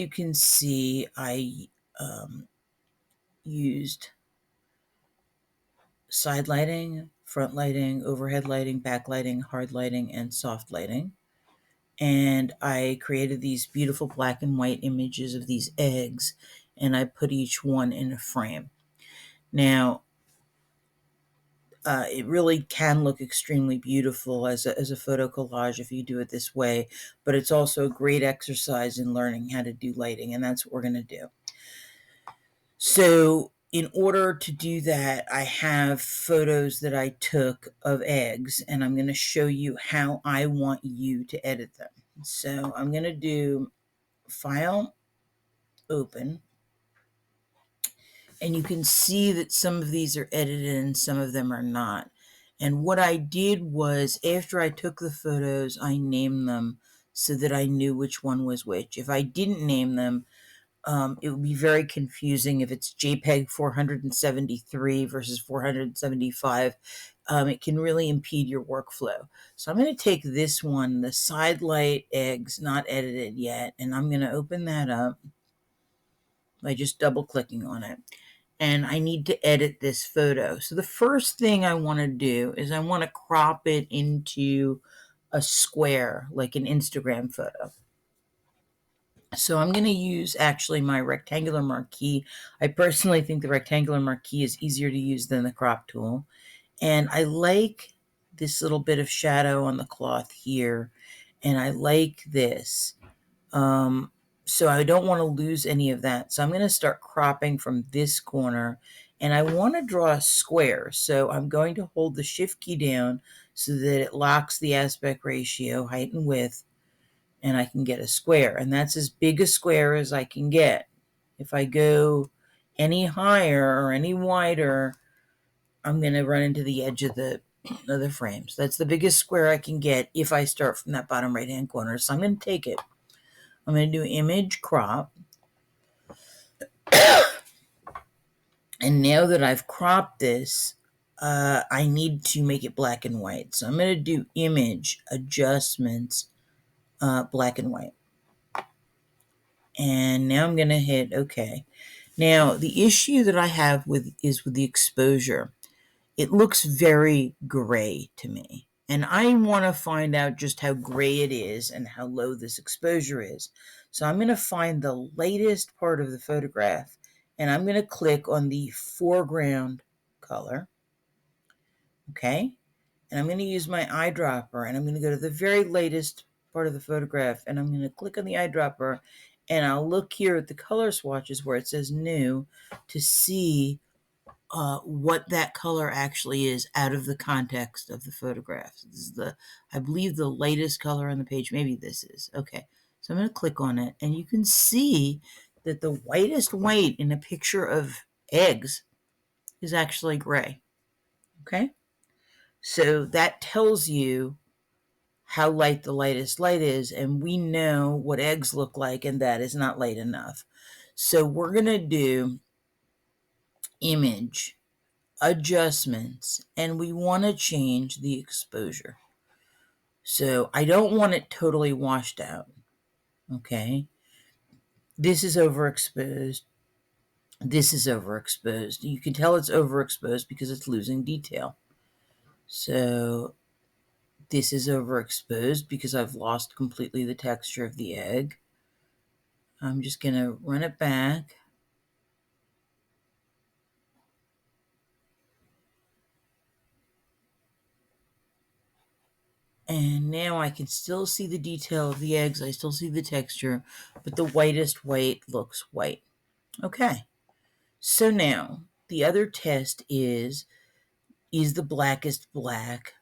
You can see I used side lighting, front lighting, overhead lighting, back lighting, hard lighting, and soft lighting. And I created these beautiful black and white images of these eggs, and I put each one in a frame. Now, it really can look extremely beautiful as a photo collage if you do it this way, but it's also a great exercise in learning how to do lighting, and that's what we're going to do. So, in order to do that, I have photos that I took of eggs, and I'm going to show you how I want you to edit them. So, I'm going to do File, Open, and you can see that some of these are edited and some of them are not. And what I did was, after I took the photos, I named them so that I knew which one was which. If I didn't name them, it would be very confusing if it's JPEG 473 versus 475. It can really impede your workflow. So I'm going to take this one, the side light eggs, not edited yet, and I'm going to open that up by just double clicking on it. And I need to edit this photo. So the first thing I want to do is I want to crop it into a square, like an Instagram photo. So I'm going to use actually my rectangular marquee. I personally think the rectangular marquee is easier to use than the crop tool. And I like this little bit of shadow on the cloth here. And I like this. So I don't want to lose any of that. So I'm going to start cropping from this corner. And I want to draw a square. So I'm going to hold the shift key down so that it locks the aspect ratio, height and width, and I can get a square. And that's as big a square as I can get. If I go any higher or any wider, I'm going to run into the edge of the frames. That's the biggest square I can get if I start from that bottom right hand corner. So I'm going to take it. I'm going to do image crop. And now that I've cropped this, I need to make it black and white. So I'm going to do image adjustments, black and white. And now I'm going to hit OK. Now, the issue that I have is with the exposure. It looks very gray to me. And I want to find out just how gray it is and how low this exposure is. So I'm going to find the latest part of the photograph, and I'm going to click on the foreground color. Okay? And I'm going to use my eyedropper, and I'm going to go to the very latest part of the photograph, and I'm going to click on the eyedropper, and I'll look here at the color swatches where it says new to see what that color actually is out of the context of the photograph. This is I believe the latest color on the page. Maybe this is. Okay. So I'm going to click on it, and you can see that the whitest white in a picture of eggs is actually gray. Okay. So that tells you how light the lightest light is, and we know what eggs look like, and that is not light enough. So we're going to do image adjustments, and we want to change the exposure. So I don't want it totally washed out. Okay. This is overexposed. This is overexposed. You can tell it's overexposed because it's losing detail. So this is overexposed because I've lost completely the texture of the egg. I'm just going to run it back. And now I can still see the detail of the eggs. I still see the texture, but the whitest white looks white. Okay. So now the other test is the blackest black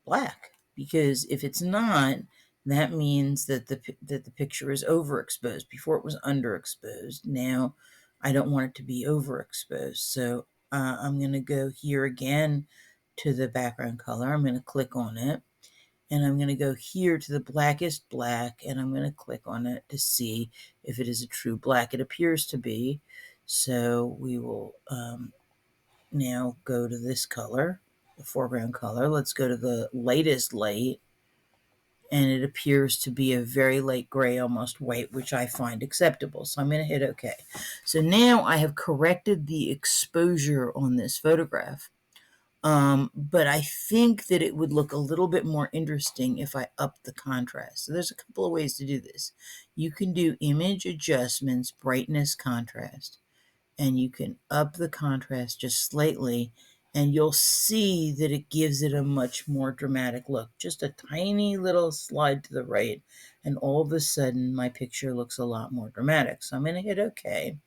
black? Because if it's not, that means that the picture is overexposed. Before it was underexposed. Now I don't want it to be overexposed. So I'm going to go here again to the background color. I'm going to click on it. And I'm going to go here to the blackest black, and I'm going to click on it to see if it is a true black. It appears to be. So we will now go to this color, the foreground color. Let's go to the latest light, and it appears to be a very light gray, almost white, which I find acceptable. So I'm going to hit OK. So now I have corrected the exposure on this photograph. But I think that it would look a little bit more interesting if I up the contrast. So there's a couple of ways to do this. You can do image adjustments, brightness, contrast, and you can up the contrast just slightly, and you'll see that it gives it a much more dramatic look. Just a tiny little slide to the right, and all of a sudden my picture looks a lot more dramatic. So I'm going to hit OK.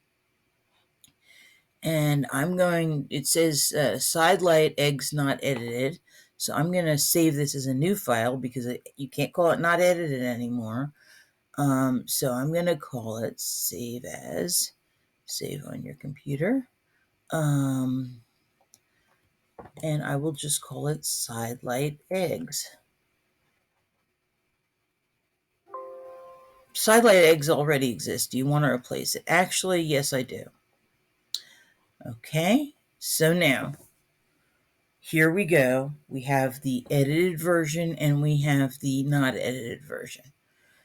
And it says side light eggs not edited. So I'm going to save this as a new file because you can't call it not edited anymore. So I'm going to call it save as, save on your computer. And I will just call it side light eggs. Side light eggs already exist. Do you want to replace it? Actually, yes, I do. Okay, so now here we go. We have the edited version and we have the not edited version.